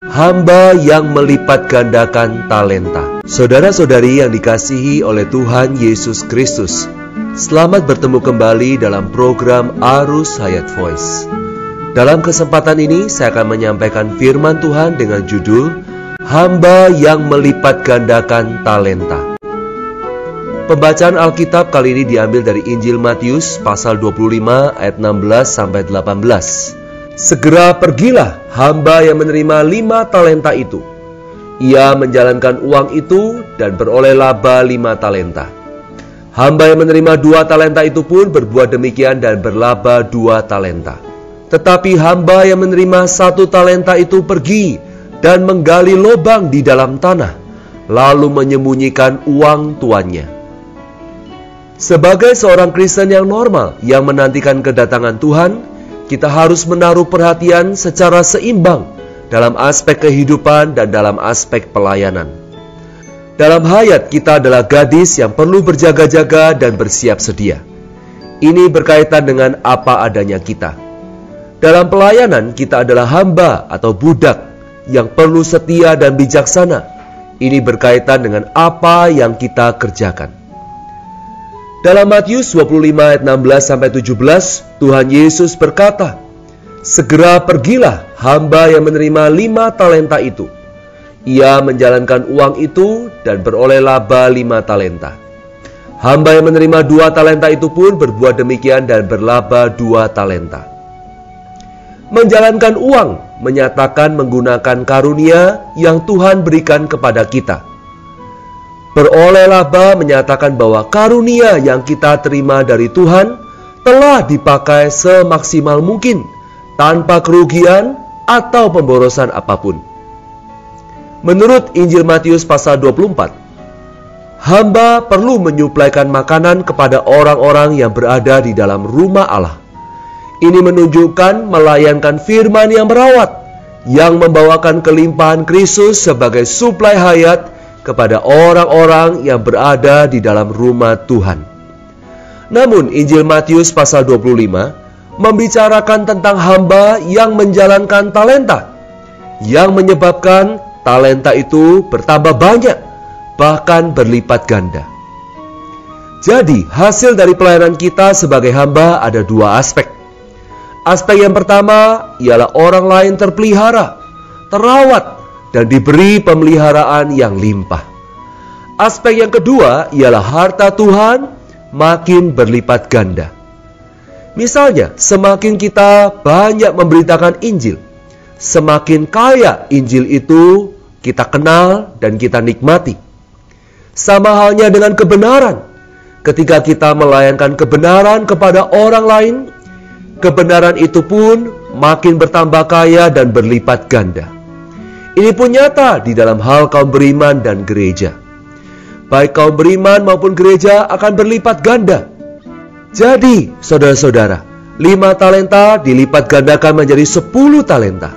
Hamba yang melipat gandakan talenta. Saudara-saudari yang dikasihi oleh Tuhan Yesus Kristus, selamat bertemu kembali dalam program Arus Hayat Voice. Dalam kesempatan ini saya akan menyampaikan firman Tuhan dengan judul Hamba yang melipat gandakan talenta. Pembacaan Alkitab kali ini diambil dari Injil Matius pasal 25 ayat 16 sampai 18. Segera pergilah hamba yang menerima 5 talenta itu. Ia menjalankan uang itu dan beroleh laba 5 talenta. Hamba yang menerima 2 talenta itu pun berbuat demikian dan berlaba 2 talenta. Tetapi hamba yang menerima 1 talenta itu pergi dan menggali lubang di dalam tanah, lalu menyembunyikan uang tuannya. Sebagai seorang Kristen yang normal yang menantikan kedatangan Tuhan, kita harus menaruh perhatian secara seimbang dalam aspek kehidupan dan dalam aspek pelayanan. Dalam hayat kita adalah gadis yang perlu berjaga-jaga dan bersiap sedia. Ini berkaitan dengan apa adanya kita. Dalam pelayanan kita adalah hamba atau budak yang perlu setia dan bijaksana. Ini berkaitan dengan apa yang kita kerjakan. Dalam Matius 25 ayat 16-17, Tuhan Yesus berkata, segera pergilah hamba yang menerima 5 talenta itu. Ia menjalankan uang itu dan beroleh laba 5 talenta. Hamba yang menerima 2 talenta itu pun berbuat demikian dan berlaba 2 talenta. Menjalankan uang menyatakan menggunakan karunia yang Tuhan berikan kepada kita. Beroleh laba menyatakan bahwa karunia yang kita terima dari Tuhan telah dipakai semaksimal mungkin tanpa kerugian atau pemborosan apapun. Menurut Injil Matius pasal 24, hamba perlu menyuplaikan makanan kepada orang-orang yang berada di dalam rumah Allah. Ini menunjukkan melayankan firman yang merawat, yang membawakan kelimpahan Kristus sebagai suplai hayat kepada orang-orang yang berada di dalam rumah Tuhan. Namun Injil Matius pasal 25 membicarakan tentang hamba yang menjalankan talenta, yang menyebabkan talenta itu bertambah banyak, bahkan berlipat ganda. Jadi hasil dari pelayanan kita sebagai hamba ada 2 aspek. Aspek yang pertama ialah orang lain terpelihara, terawat, dan diberi pemeliharaan yang limpah. Aspek yang kedua ialah harta Tuhan makin berlipat ganda. Misalnya, semakin kita banyak memberitakan Injil, semakin kaya Injil itu kita kenal dan kita nikmati. Sama halnya dengan kebenaran. Ketika kita melayankan kebenaran kepada orang lain, kebenaran itu pun makin bertambah kaya dan berlipat ganda. Ini pun nyata di dalam hal kaum beriman dan gereja. Baik kaum beriman maupun gereja akan berlipat ganda. Jadi, saudara-saudara, 5 talenta dilipat gandakan menjadi 10 talenta.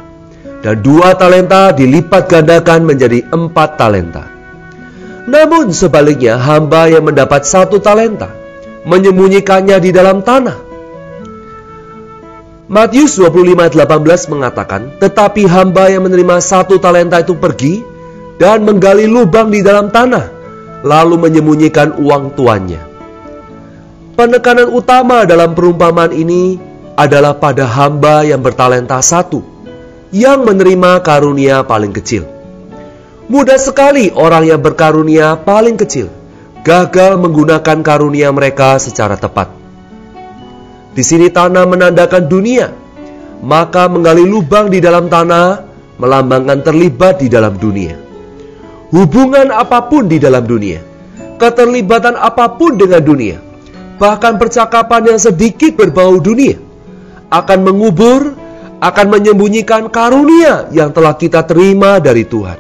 Dan 2 talenta dilipat gandakan menjadi 4 talenta. Namun sebaliknya, hamba yang mendapat 1 talenta menyembunyikannya di dalam tanah. Matius 25 ayat 18 mengatakan, tetapi hamba yang menerima 1 talenta itu pergi dan menggali lubang di dalam tanah, lalu menyembunyikan uang tuannya. Penekanan utama dalam perumpamaan ini adalah pada hamba yang bertalenta 1, yang menerima karunia paling kecil. Mudah sekali orang yang berkarunia paling kecil gagal menggunakan karunia mereka secara tepat. Di sini tanah menandakan dunia, maka menggali lubang di dalam tanah melambangkan terlibat di dalam dunia. Hubungan apapun di dalam dunia, keterlibatan apapun dengan dunia, bahkan percakapan yang sedikit berbau dunia, akan mengubur, akan menyembunyikan karunia yang telah kita terima dari Tuhan.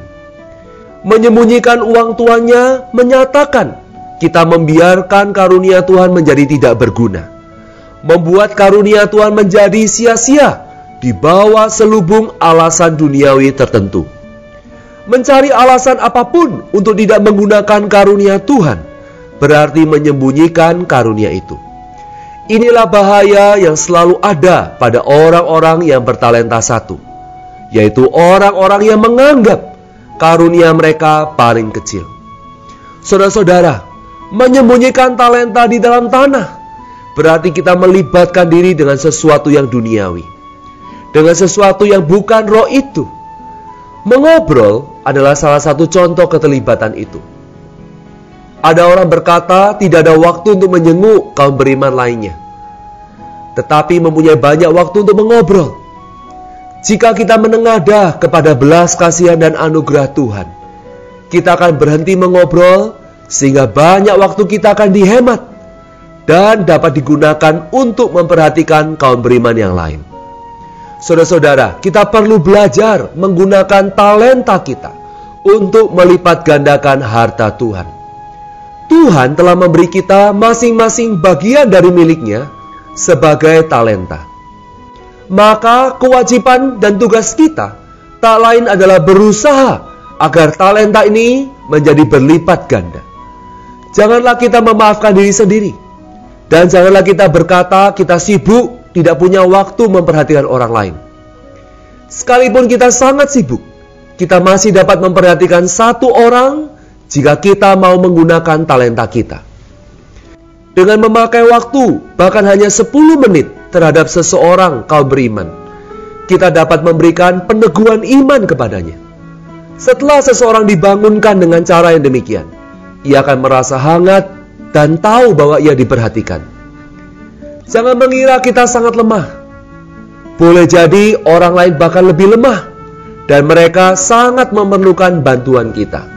Menyembunyikan uang tuannya menyatakan kita membiarkan karunia Tuhan menjadi tidak berguna, membuat karunia Tuhan menjadi sia-sia di bawah selubung alasan duniawi tertentu. Mencari alasan apapun untuk tidak menggunakan karunia Tuhan berarti menyembunyikan karunia itu. Inilah bahaya yang selalu ada pada orang-orang yang bertalenta 1, yaitu orang-orang yang menganggap karunia mereka paling kecil. Saudara-saudara, menyembunyikan talenta di dalam tanah berarti kita melibatkan diri dengan sesuatu yang duniawi, dengan sesuatu yang bukan roh itu. Mengobrol adalah salah satu contoh keterlibatan itu. Ada orang berkata tidak ada waktu untuk menjenguk kaum beriman lainnya, tetapi mempunyai banyak waktu untuk mengobrol. Jika kita menengadah kepada belas kasihan dan anugerah Tuhan, kita akan berhenti mengobrol sehingga banyak waktu kita akan dihemat dan dapat digunakan untuk memperhatikan kaum beriman yang lain. Saudara-saudara, kita perlu belajar menggunakan talenta kita untuk melipat gandakan harta Tuhan. Tuhan telah memberi kita masing-masing bagian dari miliknya sebagai talenta. Maka kewajiban dan tugas kita tak lain adalah berusaha agar talenta ini menjadi berlipat ganda. Janganlah kita memaafkan diri sendiri. Dan janganlah kita berkata kita sibuk, tidak punya waktu memperhatikan orang lain. Sekalipun kita sangat sibuk, kita masih dapat memperhatikan satu orang jika kita mau menggunakan talenta kita. Dengan memakai waktu, bahkan hanya 10 menit terhadap seseorang kaum beriman, kita dapat memberikan peneguhan iman kepadanya. Setelah seseorang dibangunkan dengan cara yang demikian, ia akan merasa hangat dan tahu bahwa ia diperhatikan. Jangan mengira kita sangat lemah. Boleh jadi orang lain bahkan lebih lemah, dan mereka sangat memerlukan bantuan kita.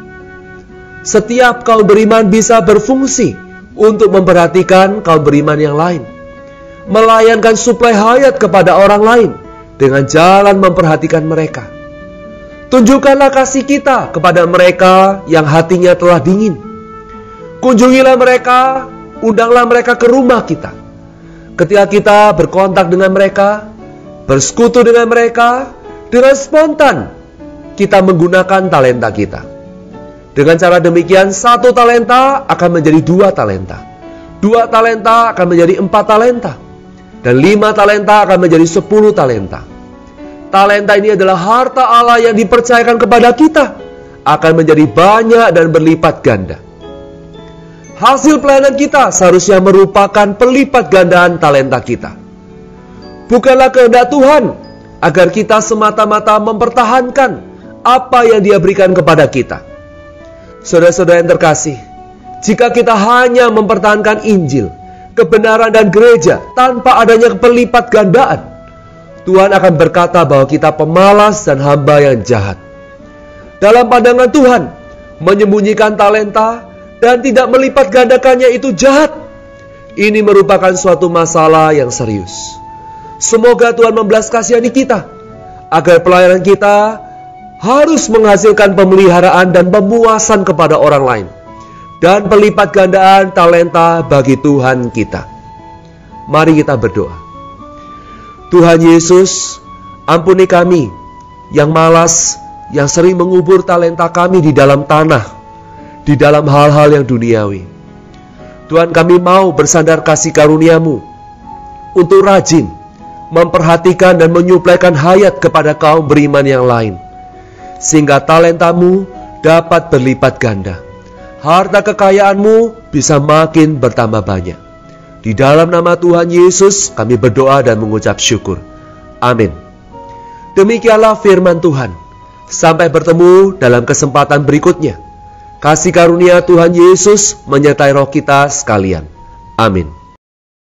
Setiap kaum beriman bisa berfungsi untuk memperhatikan kaum beriman yang lain, melayankan suplai hayat kepada orang lain dengan jalan memperhatikan mereka. Tunjukkanlah kasih kita kepada mereka yang hatinya telah dingin. Kunjungilah mereka, undanglah mereka ke rumah kita. Ketika kita berkontak dengan mereka, bersekutu dengan mereka, dengan spontan kita menggunakan talenta kita. Dengan cara demikian, 1 talenta akan menjadi 2 talenta, 2 talenta akan menjadi 4 talenta, dan 5 talenta akan menjadi 10 talenta. Talenta ini adalah harta Allah yang dipercayakan kepada kita, akan menjadi banyak dan berlipat ganda. Hasil pelayanan kita seharusnya merupakan pelipat gandaan talenta kita. Bukanlah kehendak Tuhan agar kita semata-mata mempertahankan apa yang Dia berikan kepada kita. Saudara-saudara yang terkasih, jika kita hanya mempertahankan Injil, kebenaran dan gereja tanpa adanya pelipat gandaan, Tuhan akan berkata bahwa kita pemalas dan hamba yang jahat. Dalam pandangan Tuhan, menyembunyikan talenta dan tidak melipat gandakannya itu jahat. Ini merupakan suatu masalah yang serius. Semoga Tuhan membelas kasihani kita, agar pelayanan kita harus menghasilkan pemeliharaan dan pemuasan kepada orang lain, dan pelipat gandaan talenta bagi Tuhan kita. Mari kita berdoa. Tuhan Yesus, ampuni kami yang malas, yang sering mengubur talenta kami di dalam tanah, di dalam hal-hal yang duniawi. Tuhan, kami mau bersandar kasih karunia-Mu untuk rajin memperhatikan dan menyuplaikan hayat kepada kaum beriman yang lain, sehingga talenta-Mu dapat berlipat ganda, harta kekayaan-Mu bisa makin bertambah banyak. Di dalam nama Tuhan Yesus kami berdoa dan mengucap syukur. Amin. Demikianlah firman Tuhan. Sampai bertemu dalam kesempatan berikutnya. Kasih karunia Tuhan Yesus menyertai roh kita sekalian. Amin.